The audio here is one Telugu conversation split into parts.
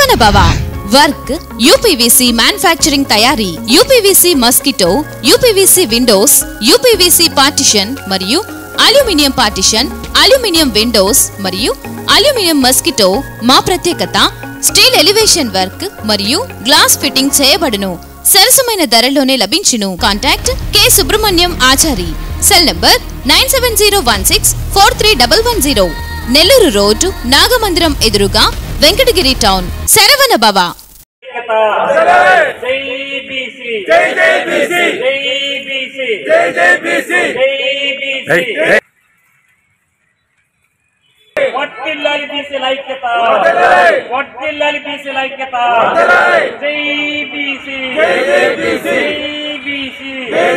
శరవణ భవ వర్క్ యూపీవీసీ మ్యానుఫ్యాక్చరింగ్ తయారీ, UPVC mosquito, UPVC Windows, UPVC partition మరియు అల్యూమినియం పార్టిషన్, అల్యూమినియం విండోస్ మరియు అల్యూమినియం మస్కిటో. మా ప్రత్యేకత స్టీల్ ఎలివేషన్ వర్క్ మరియు గ్లాస్ ఫిట్టింగ్ చేయబడును. సరసమైన ధరలోనే లభించును. Contact K Subrahmanyam Achari. Cell number 9706431110. Nellore road, Nagamandiram ఎదురుగా, వెంకటగిరి టౌన్. శరవణ భవ. వట్టిల్లాలి బీసీల ఐక్యత, వట్టిల్లాలి బీసీల ఐక్యత. జై బీసీ, జై బీసీ, జై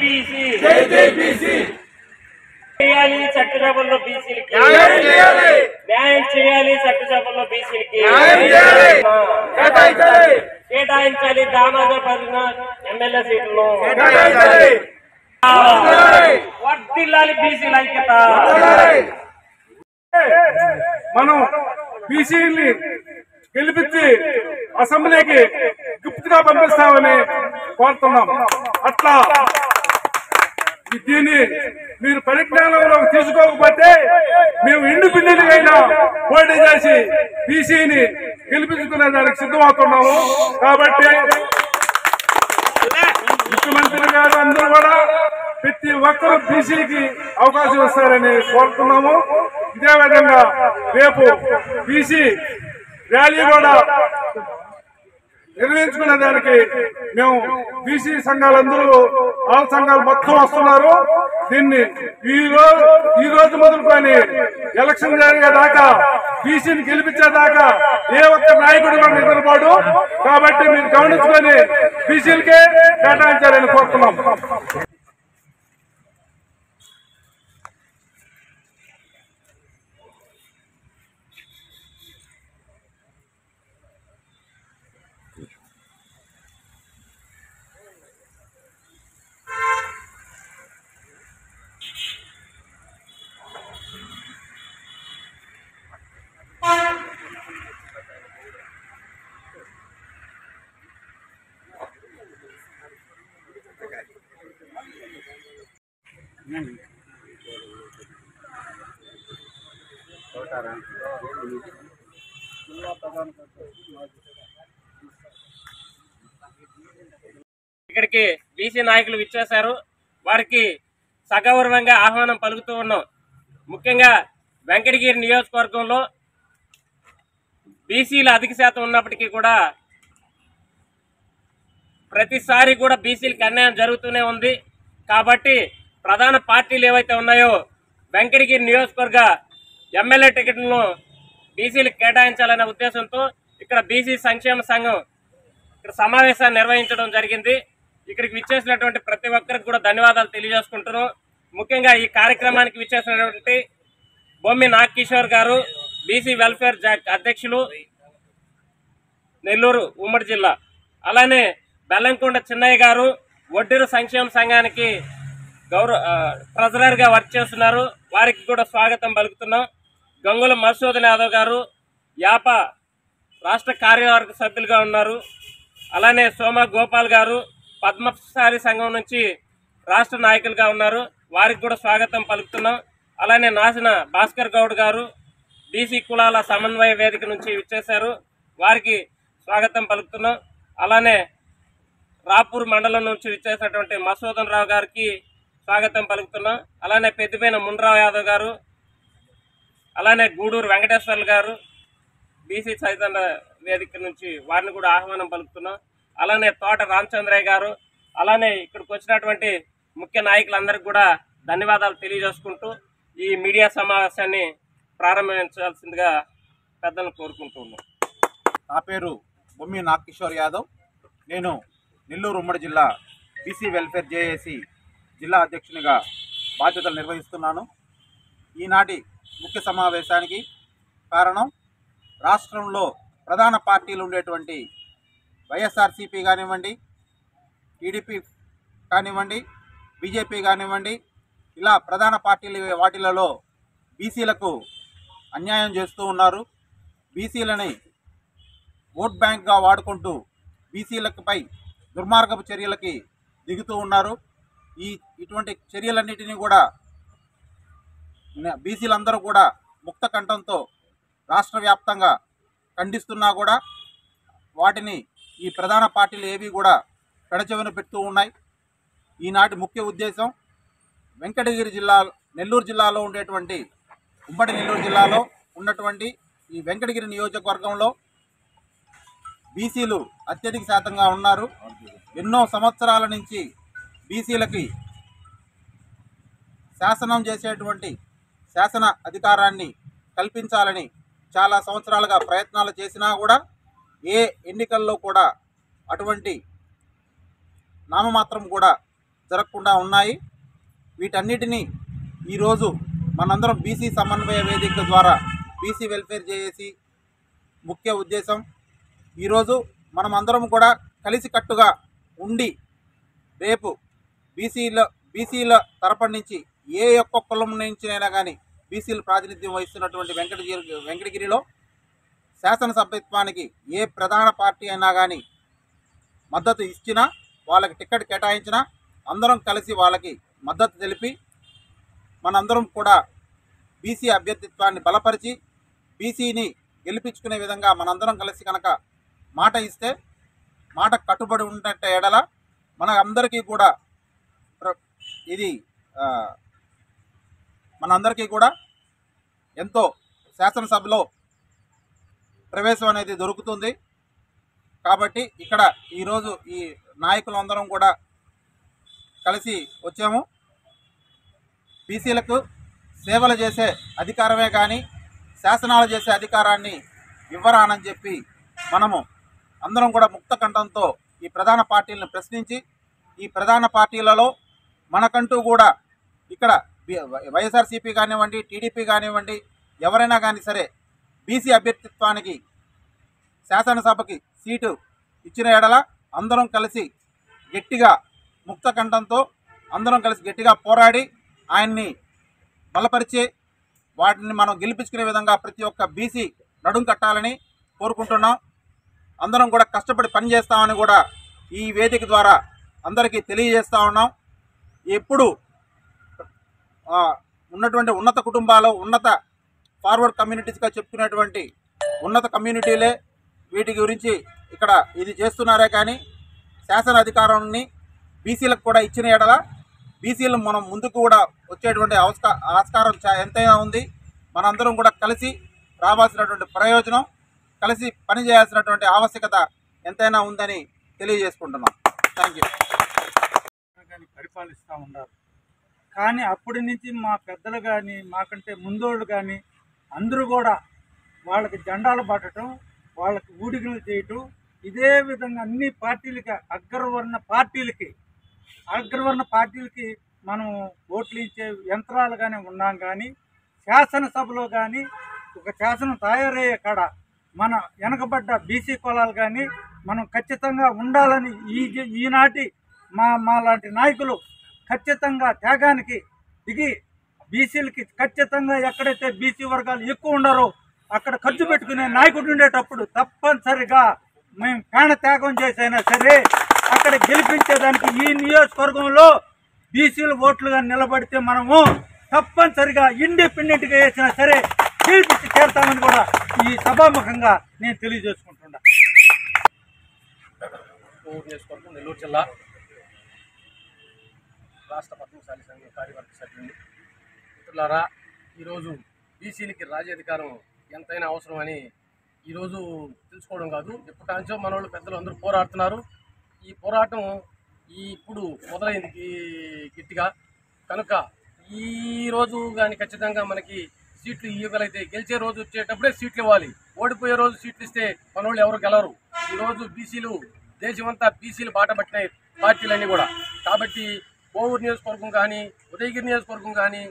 బీసీ, జై బీసీ. చేయాలి చట్టసభల్లో బీసీలకి న్యాయం చేయాలి, చట్టసభల్లో బీసీలకి కేటాయించాలి. దామోదర ఎమ్మెల్యే సీట్లను వర్ధిల్లాలి బీసీల ఐక్యత. మనం బీసీని గెలిపించి అసెంబ్లీకి గిఫ్ట్ గా పంపిస్తామని కోరుతున్నాం. అట్లా దీన్ని మీరు పరిజ్ఞానంలో తీసుకోకపోతే మేము ఇండిపెండెంట్ అయినా పోటీ చేసి బీసీని గెలిపించుకునే దానికి సిద్ధమవుతున్నాము. కాబట్టి ముఖ్యమంత్రి గారు అందరూ కూడా ప్రతి ఒక్కరూ బీసీకి అవకాశం ఇస్తారని కోరుతున్నాము. ఇదే విధంగా రేపు బీసీ ర్యాలీ కూడా నిర్వహించుకునే దానికి మేము బీసీ సంఘాలందరూ ఆల్ సంఘాలు మొత్తం వస్తున్నారు. దీన్ని ఈ రోజు మొదలుకొని ఎలక్షన్ జరిగేదాకా, బీసీని గెలిపించేదాకా ఏ ఒక్క నాయకుడు కూడా నిద్రపోడు. కాబట్టి మీరు గమనించుకొని బీసీలకే కేటాయించాలని కోరుతున్నాం. ఇక్కడికి బీసీ నాయకులు విచ్చేశారు. వారికి సగౌరవంగా ఆహ్వానం పలుకుతూ ఉన్నాం. ముఖ్యంగా వెంకటగిరి నియోజకవర్గంలో బీసీలు అధిక శాతం ఉన్నప్పటికీ కూడా ప్రతిసారి కూడా బీసీలకు అన్యాయం జరుగుతూనే ఉంది. కాబట్టి ప్రధాన పార్టీలు ఏవైతే ఉన్నాయో వెంకటగిరి నియోజకవర్గ ఎమ్మెల్యే టికెట్లను బీసీలకు కేటాయించాలనే ఉద్దేశంతో ఇక్కడ బీసీ సంక్షేమ సంఘం ఇక్కడ సమావేశాన్ని నిర్వహించడం జరిగింది. ఇక్కడికి విచ్చేసినటువంటి ప్రతి ఒక్కరికి కూడా ధన్యవాదాలు తెలియజేసుకుంటున్నాం. ముఖ్యంగా ఈ కార్యక్రమానికి విచ్చేసినటువంటి బొమ్మి నాగకిషోర్ గారు, బీసీ వెల్ఫేర్ అధ్యక్షులు, నెల్లూరు ఉమ్మడి జిల్లా. అలానే బెల్లంకొండ చిన్నయ్య గారు, వడ్డీరు సంక్షేమ సంఘానికి ట్రెజరర్ గా వర్క్ చేస్తున్నారు. వారికి కూడా స్వాగతం పలుకుతున్నాం. గంగుల మధుసూదన్ యాదవ్ గారు యాప రాష్ట్ర కార్యవర్గ సభ్యులుగా ఉన్నారు. అలానే సోమ గోపాల్ గారు పద్మశాలి సంఘం నుంచి రాష్ట్ర నాయకులుగా ఉన్నారు. వారికి కూడా స్వాగతం పలుకుతున్నాం. అలానే నాసిన భాస్కర్ గౌడ్ గారు బీసీ కులాల సమన్వయ వేదిక నుంచి విచ్చేశారు. వారికి స్వాగతం పలుకుతున్నాం. అలానే రాపూర్ మండలం నుంచి విచ్చేసినటువంటి మధుసూదన్ రావు గారికి స్వాగతం పలుకుతున్నాం. అలానే పెద్దిపైన మున్రావు యాదవ్ గారు, అలానే గూడూరు వెంకటేశ్వర్లు గారు బీసీ చైతన్య వేదిక నుంచి వారిని కూడా ఆహ్వానం పలుకుతున్నాం. అలానే తోట రామచంద్రయ్య గారు, అలానే ఇక్కడికి వచ్చినటువంటి ముఖ్య నాయకులందరికీ కూడా ధన్యవాదాలు తెలియజేసుకుంటూ ఈ మీడియా సమావేశాన్ని ప్రారంభించాల్సిందిగా పెద్దలను కోరుకుంటున్నాం. నా పేరు బొమ్మి నాగకిషోర్ యాదవ్. నేను నెల్లూరు ఉమ్మడి జిల్లా బీసీ వెల్ఫేర్ జేఏసీ జిల్లా అధ్యక్షునిగా బాధ్యతలు నిర్వహిస్తున్నాను. ఈనాటి ముఖ్య సమావేశానికి కారణం రాష్ట్రంలో ప్రధాన పార్టీలు ఉండేటువంటి వైఎస్ఆర్సీపీ కానివ్వండి, టీడీపీ కానివ్వండి, బీజేపీ కానివ్వండి, ఇలా ప్రధాన పార్టీలు వాటిలలో బీసీలకు అన్యాయం చేస్తూ ఉన్నారు. బీసీలని ఓట్ బ్యాంక్గా వాడుకుంటూ బీసీలపై దుర్మార్గపు చర్యలకి దిగుతూ ఉన్నారు. ఇటువంటి చర్యలన్నిటినీ కూడా బీసీలందరూ కూడా ముక్త కంఠంతో రాష్ట్ర వ్యాప్తంగా ఖండిస్తున్నా కూడా వాటిని ఈ ప్రధాన పార్టీలు ఏవి కూడా పెడచెవిన పెడుతూ ఉన్నాయి. ఈనాటి ముఖ్య ఉద్దేశం వెంకటగిరి జిల్లా, నెల్లూరు జిల్లాలో ఉండేటువంటి ఉమ్మడి నెల్లూరు జిల్లాలో ఉన్నటువంటి ఈ వెంకటగిరి నియోజకవర్గంలో బీసీలు అత్యధిక శాతంగా ఉన్నారు. ఎన్నో సంవత్సరాల నుంచి బీసీలకి శాసనం చేసేటువంటి శాసన అధికారాన్ని కల్పించాలని చాలా సంవత్సరాలుగా ప్రయత్నాలు చేసినా కూడా ఏ ఎన్నికల్లో కూడా అటువంటి నామమాత్రం కూడా జరగకుండా ఉన్నాయి. వీటన్నిటినీ ఈరోజు మనందరం బీసీ సమన్వయ వేదిక ద్వారా బీసీ వెల్ఫేర్ జేఏసీ ముఖ్య ఉద్దేశం ఈరోజు మనం అందరం కూడా కలిసికట్టుగా ఉండి రేపు బీసీల తరపు నుంచి ఏ ఒక్క కులం నుంచినైనా కానీ బీసీలు ప్రాతినిధ్యం వహిస్తున్నటువంటి వెంకటగిరిలో శాసనసభ్యత్వానికి ఏ ప్రధాన పార్టీ అయినా కానీ మద్దతు ఇచ్చినా, వాళ్ళకి టికెట్ కేటాయించినా అందరం కలిసి వాళ్ళకి మద్దతు తెలిపి మనందరం కూడా బీసీ అభ్యర్థిత్వాన్ని బలపరిచి బీసీని గెలిపించుకునే విధంగా మనందరం కలిసి కనుక మాట ఇస్తే, మాట కట్టుబడి ఉన్నట్టు ఎడల మన అందరికీ కూడా ఇది మనందరికీ కూడా ఎంతో శాసనసభలో ప్రవేశం అనేది దొరుకుతుంది. కాబట్టి ఇక్కడ ఈరోజు ఈ నాయకులందరం కూడా కలిసి వచ్చాము. బీసీలకు సేవలు చేసే అధికారమే కానీ శాసనాలు చేసే అధికారాన్ని ఇవ్వరానని చెప్పి మనము అందరం కూడా ముక్త కంఠంతో ఈ ప్రధాన పార్టీలను ప్రశ్నించి, ఈ ప్రధాన పార్టీలలో మనకంటూ కూడా ఇక్కడ వైఎస్ఆర్సీపీ కానివ్వండి, టీడీపీ కానివ్వండి, ఎవరైనా కానీ సరే బీసీ అభ్యర్థిత్వానికి శాసనసభకి సీటు ఇచ్చిన ఎడల అందరం కలిసి గట్టిగా ముక్త కంఠంతో అందరం కలిసి గట్టిగా పోరాడి ఆయన్ని బలపరిచి వాటిని మనం గెలిపించుకునే విధంగా ప్రతి ఒక్క బీసీ నడుం కట్టాలని కోరుకుంటున్నాం. అందరం కూడా కష్టపడి పనిచేస్తామని కూడా ఈ వేదిక ద్వారా అందరికీ తెలియజేస్తూ ఉన్నాం. ఎప్పుడు ఉన్నటువంటి ఉన్నత కుటుంబాలు, ఉన్నత ఫార్వర్డ్ కమ్యూనిటీస్గా చెప్పుకునేటువంటి ఉన్నత కమ్యూనిటీలే వీటి గురించి ఇక్కడ ఇది చేస్తున్నారే కానీ శాసన అధికారాన్ని బీసీలకు కూడా ఇచ్చిన ఎడల బీసీలు మనం ముందుకు కూడా వచ్చేటువంటి ఆస్కారం ఎంతైనా ఉంది. మనందరం కూడా కలిసి రావాల్సినటువంటి ప్రయోజనం, కలిసి పనిచేయాల్సినటువంటి ఆవశ్యకత ఎంతైనా ఉందని తెలియజేసుకుంటున్నాం. Thank you. పరిపాలిస్తూ ఉన్నారు. కానీ అప్పటి నుంచి మా పెద్దలు కానీ, మాకంటే ముందోళ్ళు కానీ అందరూ కూడా వాళ్ళకి జెండాలు పట్టడం, వాళ్ళకి ఊడిగలు చేయటం, ఇదే విధంగా అన్ని పార్టీలకి అగ్రవర్ణ పార్టీలకి మనం ఓట్లు ఇచ్చే యంత్రాలుగానే ఉన్నాం. కానీ శాసనసభలో కానీ ఒక శాసనం తయారయ్యే కాడ మన వెనకబడ్డ బీసీ కులాలు కానీ మనం ఖచ్చితంగా ఉండాలని ఈనాటి మా లాంటి నాయకులు ఖచ్చితంగా త్యాగానికి దిగి బీసీలకి ఖచ్చితంగా ఎక్కడైతే బీసీ వర్గాలు ఎక్కువ ఉన్నారో అక్కడ ఖర్చు పెట్టుకునే నాయకుడు ఉండేటప్పుడు తప్పనిసరిగా మేము ప్రాణ త్యాగం చేసైనా సరే అక్కడ గెలిపించేదానికి ఈ నియోజకవర్గంలో బీసీల ఓట్లుగా నిలబడితే మనము తప్పనిసరిగా ఇండిపెండెంట్గా వేసినా సరే గెలిపించి చేరుతామని కూడా ఈ సభాముఖంగా నేను తెలియజేసుకుంటున్నా. నెల్లూరు జిల్లా రాష్ట్ర పద్మశాలి సంఘం కార్యవర్గ సభ్యులు. మిత్రులారా, ఈరోజు బీసీలకి రాజ్యాధికారం ఎంతైనా అవసరమని ఈరోజు తెలుసుకోవడం కాదు, ఎప్పటికీ మనోళ్ళు పెద్దలు అందరూ పోరాడుతున్నారు. ఈ పోరాటం ఇప్పుడు మొదలైంది గట్టిగా. కనుక ఈరోజు కానీ ఖచ్చితంగా మనకి సీట్లు ఇవ్వగలిగితే గెలిచే రోజు వచ్చేటప్పుడే సీట్లు ఇవ్వాలి. ఓడిపోయే రోజు సీట్లు ఇస్తే మనోళ్ళు ఎవరు గెలవరు. ఈరోజు బీసీలు దేశమంతా బీసీలు బాట పట్టినాయి పార్టీలన్నీ కూడా. కాబట్టి కోవూరు నియోజకవర్గం కానీ, ఉదయగిరి నియోజకవర్గం కానీ,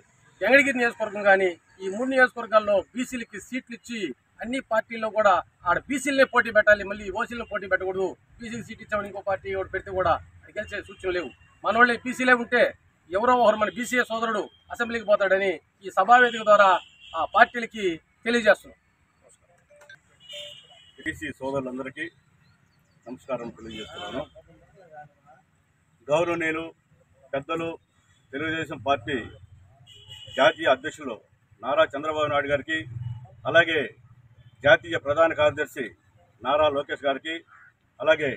వెంకటగిరి నియోజకవర్గం కానీ ఈ 3 నియోజకవర్గాల్లో బీసీలకి సీట్లు ఇచ్చి అన్ని పార్టీల్లో కూడా ఆడ బీసీలనే పోటీ పెట్టాలి. మళ్ళీ ఓసీలను పోటీ పెట్టకూడదు. బీసీకి సీట్ ఇచ్చామని ఇంకో పార్టీ ఒకటి పెడితే కూడా అది గెలిచే సూచనలు లేవు. మన వాళ్ళే బీసీలే ఉంటే ఎవరో ఒకరు మన బీసీఏ సోదరుడు అసెంబ్లీకి పోతాడని ఈ సభావేదిక ద్వారా ఆ పార్టీలకి తెలియజేస్తున్నాం. బీసీ సోదరులందరికీ నమస్కారం తెలియజేస్తున్నాను. గౌరవనీయులు పెద్దలు తెలుగుదేశం పార్టీ జాతీయ అధ్యక్షులు నారా చంద్రబాబు నాయుడు గారికి, అలాగే జాతీయ ప్రధాన కార్యదర్శి నారా లోకేష్ గారికి, అలాగే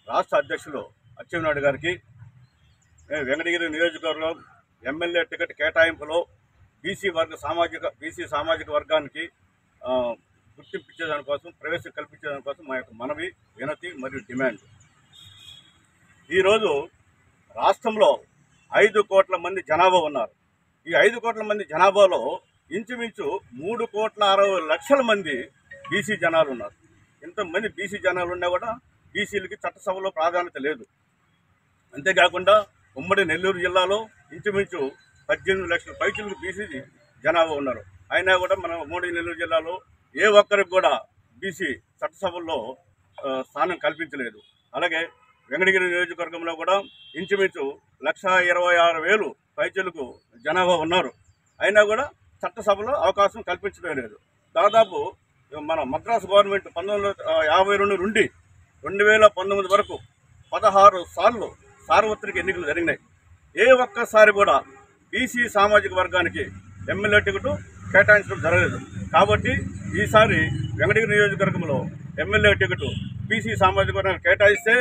రాష్ట్ర అధ్యక్షులు అచ్చెన్నాయుడు గారికి వెంకటగిరి నియోజకవర్గం ఎమ్మెల్యే టికెట్ కేటాయింపులో బీసీ సామాజిక వర్గానికి గుర్తింపించేదానికోసం, ప్రవేశం కల్పించేదానికోసం మా యొక్క మనవి, వినతి మరియు డిమాండ్. ఈరోజు రాష్ట్రంలో 5 కోట్ల మంది జనాభా ఉన్నారు. ఈ 5 కోట్ల మంది జనాభాలో ఇంచుమించు 3,60,00,000 మంది బీసీ జనాలు ఉన్నారు. ఇంతమంది బీసీ జనాలు ఉన్నా కూడా బీసీలకి చట్టసభలో ప్రాధాన్యత లేదు. అంతేకాకుండా ఉమ్మడి నెల్లూరు జిల్లాలో ఇంచుమించు 18 లక్షల పైచులకు బీసీ జనాభా ఉన్నారు. అయినా కూడా మన ఉమ్మడి నెల్లూరు జిల్లాలో ఏ ఒక్కరికి కూడా బీసీ చట్టసభల్లో స్థానం కల్పించలేదు. అలాగే వెంకటగిరి నియోజకవర్గంలో కూడా ఇంచుమించు 1,26,000 పైచులకు జనాభా ఉన్నారు. అయినా కూడా చట్టసభలో అవకాశం కల్పించడం లేదు. దాదాపు మన మద్రాసు గవర్నమెంట్ 1952 నుండి 2019 వరకు 16 సార్లు సార్వత్రిక ఎన్నికలు జరిగినాయి. ఏ ఒక్కసారి కూడా బీసీ సామాజిక వర్గానికి ఎమ్మెల్యే టికెట్ కేటాయించడం జరగలేదు. కాబట్టి ఈసారి వెంకటగిరి నియోజకవర్గంలో ఎమ్మెల్యే టికెట్ బీసీ సామాజిక వర్గానికి కేటాయిస్తే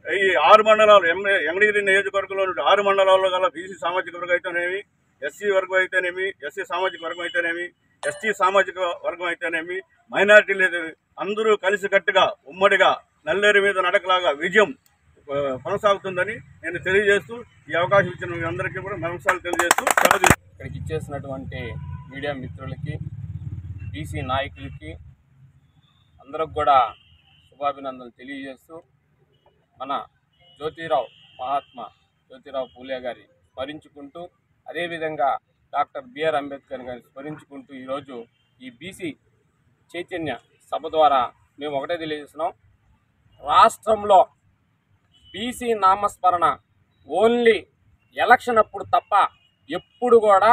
ఈ 6 మండలాలు వెంకటగిరి నియోజకవర్గంలో 6 మండలాల్లో గల బీసీ సామాజిక వర్గం అయితేనేమి, ఎస్సీ వర్గం అయితేనేమి, ఎస్సీ సామాజిక వర్గం అయితేనేమి, ఎస్టీ సామాజిక వర్గం అయితేనేమి, మైనారిటీలు అందరూ కలిసికట్టుగా ఉమ్మడిగా నల్లేరు మీద నడకలాగా విజయం కొనసాగుతుందని నేను తెలియజేస్తూ, ఈ అవకాశం ఇచ్చిన మీ అందరికీ కూడా నమస్కారాలు తెలియజేస్తూ ఇక్కడికి ఇచ్చేసినటువంటి మీడియా మిత్రులకి, బీసీ నాయకులకి అందరికి కూడా శుభాభినందనలు తెలియజేస్తూ, మన మహాత్మా జ్యోతిరావు పూలే గారి స్మరించుకుంటూ, అదేవిధంగా డాక్టర్ బిఆర్ అంబేద్కర్ గారిని స్మరించుకుంటూ ఈరోజు ఈ బీసీ చైతన్య సభ ద్వారా మేము ఒకటే తెలియజేస్తున్నాం. రాష్ట్రంలో బీసీ నామస్మరణ ఓన్లీ ఎలక్షన్ అప్పుడు తప్ప ఎప్పుడు కూడా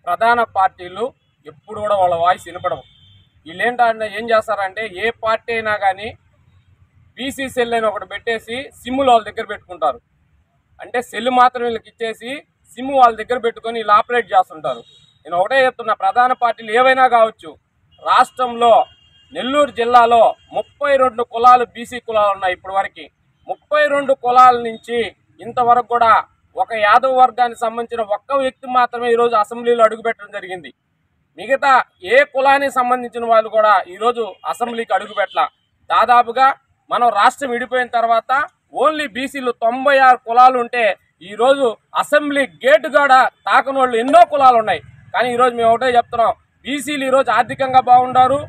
ప్రధాన పార్టీలు ఎప్పుడు కూడా వాళ్ళ వాయిస్ వినపడవు. వీళ్ళేంటంటే ఏం చేస్తారంటే, ఏ పార్టీ అయినా కానీ బీసీ సెల్ అని ఒకటి పెట్టేసి సిమ్ములు వాళ్ళ దగ్గర పెట్టుకుంటారు. అంటే సెల్ మాత్రం వీళ్ళకి ఇచ్చేసి సిమ్ వాళ్ళ దగ్గర పెట్టుకొని వీళ్ళు ఆపరేట్ చేస్తుంటారు. నేను ఒకటే చెప్తున్నా, ప్రధాన పార్టీలు ఏవైనా కావచ్చు, రాష్ట్రంలో నెల్లూరు జిల్లాలో 32 కులాలు బీసీ కులాలు ఉన్నాయి. ఇప్పటి వరకు 32 కులాల నుంచి ఇంతవరకు కూడా ఒక యాదవ వర్గానికి సంబంధించిన ఒక్క వ్యక్తి మాత్రమే ఈరోజు అసెంబ్లీలో అడుగుపెట్టడం జరిగింది. మిగతా ఏ కులానికి సంబంధించిన వాళ్ళు కూడా ఈరోజు అసెంబ్లీకి అడుగుపెట్టల. దాదాపుగా మనం రాష్ట్రం విడిపోయిన తర్వాత ఓన్లీ బీసీలు 96 కులాలు ఉంటే ఈరోజు అసెంబ్లీ గేటు కాడ తాకని వాళ్ళు ఎన్నో కులాలు ఉన్నాయి. కానీ ఈరోజు మేము ఒకటే చెప్తున్నాం, బీసీలు ఈరోజు ఆర్థికంగా బాగున్నారు,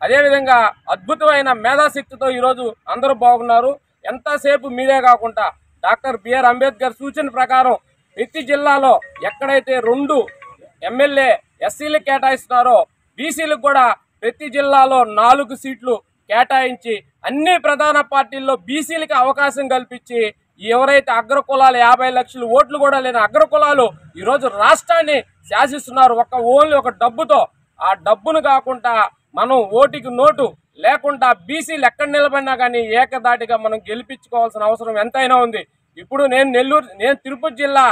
అదేవిధంగా అద్భుతమైన మేధాశక్తితో ఈరోజు అందరూ బాగున్నారు. ఎంతసేపు మీరే కాకుండా డాక్టర్ బిఆర్ అంబేద్కర్ సూచన ప్రకారం ప్రతి జిల్లాలో ఎక్కడైతే 2 ఎమ్మెల్యే ఎస్సీలకు కేటాయిస్తున్నారో బీసీలకు కూడా ప్రతి జిల్లాలో 4 సీట్లు కేటాయించి అన్ని ప్రధాన పార్టీల్లో బీసీలకి అవకాశం కల్పించి ఎవరైతే అగ్రకులాలు 50 లక్షల ఓట్లు కూడా లేని అగ్రకులాలు ఈరోజు రాష్ట్రాన్ని శాసిస్తున్నారు ఓన్లీ ఒక డబ్బుతో. ఆ డబ్బును కాకుండా మనం ఓటుకి నోటు లేకుండా బీసీలు ఎక్కడ నిలబడినా కానీ ఏకదాటిగా మనం గెలిపించుకోవాల్సిన అవసరం ఎంతైనా ఉంది. ఇప్పుడు నేను తిరుపతి జిల్లా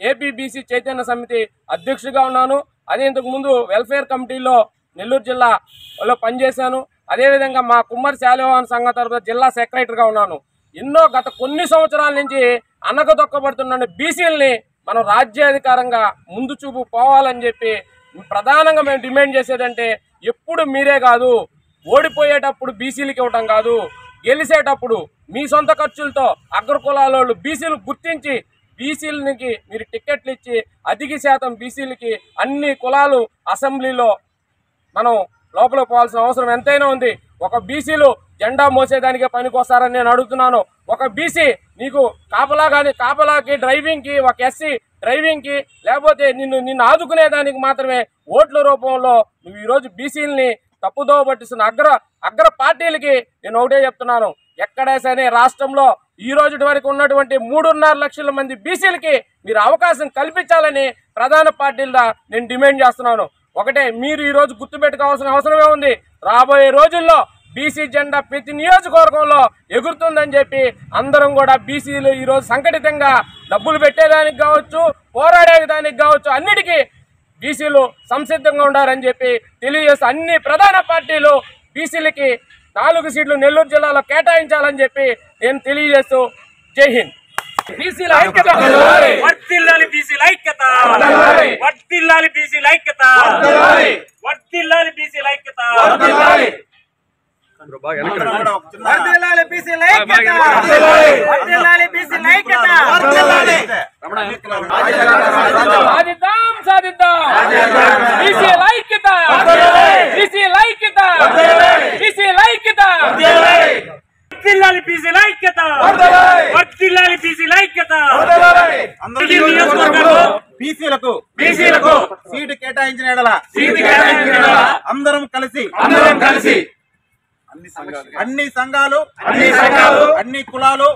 ఏపీ బీసీ చైతన్య సమితి అధ్యక్షుడిగా ఉన్నాను. అదే ఇంతకుముందు వెల్ఫేర్ కమిటీలో నెల్లూరు జిల్లాలో పనిచేశాను. అదేవిధంగా మా కుమ్మరి శాలివాహన సంఘం తరఫున జిల్లా సెక్రటరీగా ఉన్నాను. గత కొన్ని సంవత్సరాల నుంచి అనగదొక్కబడుతున్న బీసీలని మనం రాజ్యాధికారంగా ముందు చూపు పోవాలని చెప్పి ప్రధానంగా మేము డిమాండ్ చేసేదంటే, ఎప్పుడు మీరే కాదు, ఓడిపోయేటప్పుడు బీసీలకి ఇవ్వటం కాదు, గెలిచేటప్పుడు మీ సొంత ఖర్చులతో అగ్రకులాల బీసీలు గుర్తించి బీసీలకి మీరు టికెట్లు ఇచ్చి అధిక శాతం బీసీలకి అన్ని కులాలు అసెంబ్లీలో మనం లోపల పోవాల్సిన అవసరం ఎంతైనా ఉంది. ఒక బీసీలు జెండా మోసేదానికే పనికొస్తారని నేను అడుగుతున్నాను. ఒక బీసీ నీకు కాపలాకి డ్రైవింగ్కి, ఒక ఎస్సీ డ్రైవింగ్కి, లేకపోతే నిన్ను ఆదుకునేదానికి మాత్రమే ఓట్ల రూపంలో నువ్వు ఈరోజు బీసీలని తప్పుదోవ పట్టిస్తున్న అగ్ర పార్టీలకి నేను ఒకటే చెప్తున్నాను, ఎక్కడే సరే రాష్ట్రంలో ఈ రోజు వరకు ఉన్నటువంటి 3.5 లక్షల మంది బీసీలకి మీరు అవకాశం కల్పించాలని ప్రధాన పార్టీలుగా నేను డిమాండ్ చేస్తున్నాను. ఒకటే, మీరు ఈరోజు గుర్తుపెట్టుకోవాల్సిన అవసరమే ఉంది. రాబోయే రోజుల్లో బీసీ జెండా ప్రతి నియోజకవర్గంలో ఎగురుతుందని చెప్పి అందరం కూడా బీసీలు ఈరోజు సంఘటితంగా డబ్బులు పెట్టేదానికి కావచ్చు, పోరాడేదానికి కావచ్చు, అన్నిటికీ బీసీలు సంసిద్ధంగా ఉండాలని చెప్పి తెలియజేస్తూ అన్ని ప్రధాన పార్టీలు బీసీలకి 4 సీట్లు నెల్లూరు జిల్లాలో కేటాయించాలని చెప్పి నేను తెలియజేస్తూ జై హింద్. బీసీల ఐక్యత, వర్ధిల్లాలి బీసీల ఐక్యత, వర్ధిల్లాలి బీసీల ఐక్యత, వర్ధిల్లాలి బీసీల ఐక్యత, వర్ధిల్లాలి బీసీల ఐక్యత, వర్ధిల్లాలి బీసీల ఐక్యత. సాధిద్దాం సాధిద్దాం బీసీల ఐక్యత, బీసీల ఐక్యత, బీసీల ఐక్యత, వర్ధిల్లాలి బీసీల ఐక్యత, వర్ధిల్లాలి బీసీల ఐక్యత. బీసీలకు సీటు కేటాయించిన ఎడల అందరం కలిసి అన్ని సంఘాలు, అన్ని కులాలు,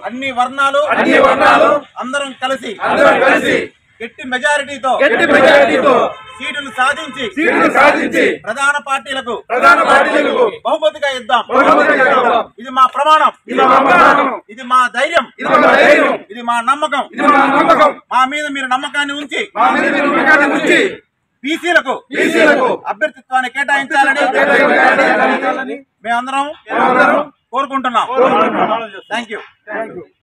అన్ని వర్ణాలు అందరం కలిసి గట్టి మెజారిటీతో సీటులు సాధించి ప్రధాన పార్టీలకు బహుమతిగా ఇద్దాం. ఇది మా ప్రమాణం, ఇది మా ధైర్యం, ఇది మా నమ్మకం. మా మీద మీరు నమ్మకాన్ని ఉంచి బీసీలకు అభ్యర్థిత్వాన్ని కేటాయించాలని మేమందరం కోరుకుంటున్నాం. Thank you.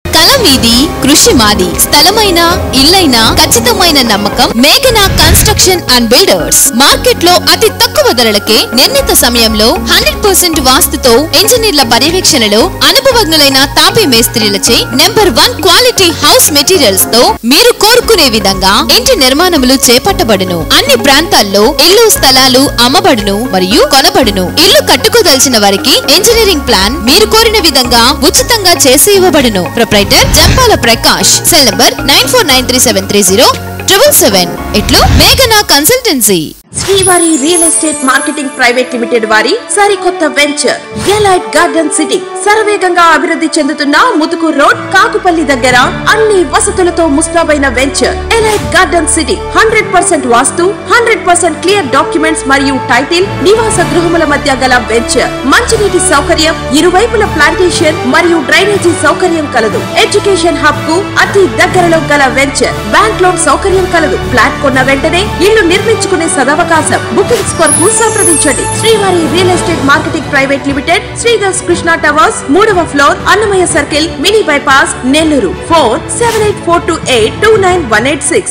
కళ మీది, కృషి మాది. స్థలమైన, ఇల్లైనా ఖచ్చితమైన నమ్మకం మేఘనా కన్స్ట్రక్షన్ అండ్ బిల్డర్స్. మార్కెట్ లో అతి తక్కువ ధరలకే నిర్ణీత సమయంలో 100% వాస్తుతో ఇంజనీర్ల పర్యవేక్షణలో అనుభవజ్ఞులైన తాపీ మేస్త్రీలచే నెంబర్ 1 క్వాలిటీ హౌస్ మెటీరియల్స్ తో మీరు కోరుకునే విధంగా ఇంటి నిర్మాణములు చేపట్టబడును. అన్ని ప్రాంతాల్లో ఇల్లు స్థలాలు అమ్మబడును మరియు కొనబడును. ఇల్లు కట్టుకోదలిచిన వారికి ఇంజనీరింగ్ ప్లాన్ మీరు కోరిన విధంగా ఉచితంగా చేసి ఇవ్వబడును. Proprietor Jampala Prakash. Cell number 9493307777. ఇట్లు మేఘనా consultancy. Srivari real estate marketing private limited వారి సరికొత్త వెంచర్ ఎలైట్ గార్డెన్ సిటీ. శరవేగంగా అభివృద్ధి చెందుతున్న ముతుకూరు రోడ్, కాకుపల్లి దగ్గర అన్ని వసతులతో ముస్తాబైన వెంచర్ ఎలైట్ గార్డెన్ సిటీ. 100% వాస్తు, 100% క్లియర్ డాక్యుమెంట్స్ మరియు టైటిల్. నివాస గృహముల మధ్య గల వెంచర్. మంచినీటి సౌకర్యం, ఇరువైపుల ప్లాంటేషన్ మరియు డ్రైనేజీ సౌకర్యం కలదు. ఎడ్యుకేషన్ హబ్ కు అతి దగ్గరలో గల వెంచర్. బ్యాంక్ లోన్ సౌకర్యం కలదు. ఫ్లాట్ కొన్న వెంటనే ఇల్లు నిర్మించుకునే సదవకాశం. బుకింగ్స్ కొరకు సంప్రదించండి. Srivari real estate marketing private limited, Sridhar's Krishna towers, 3వ floor, Annamayya circle, mini bypass, Nellore. Phone 7842829186.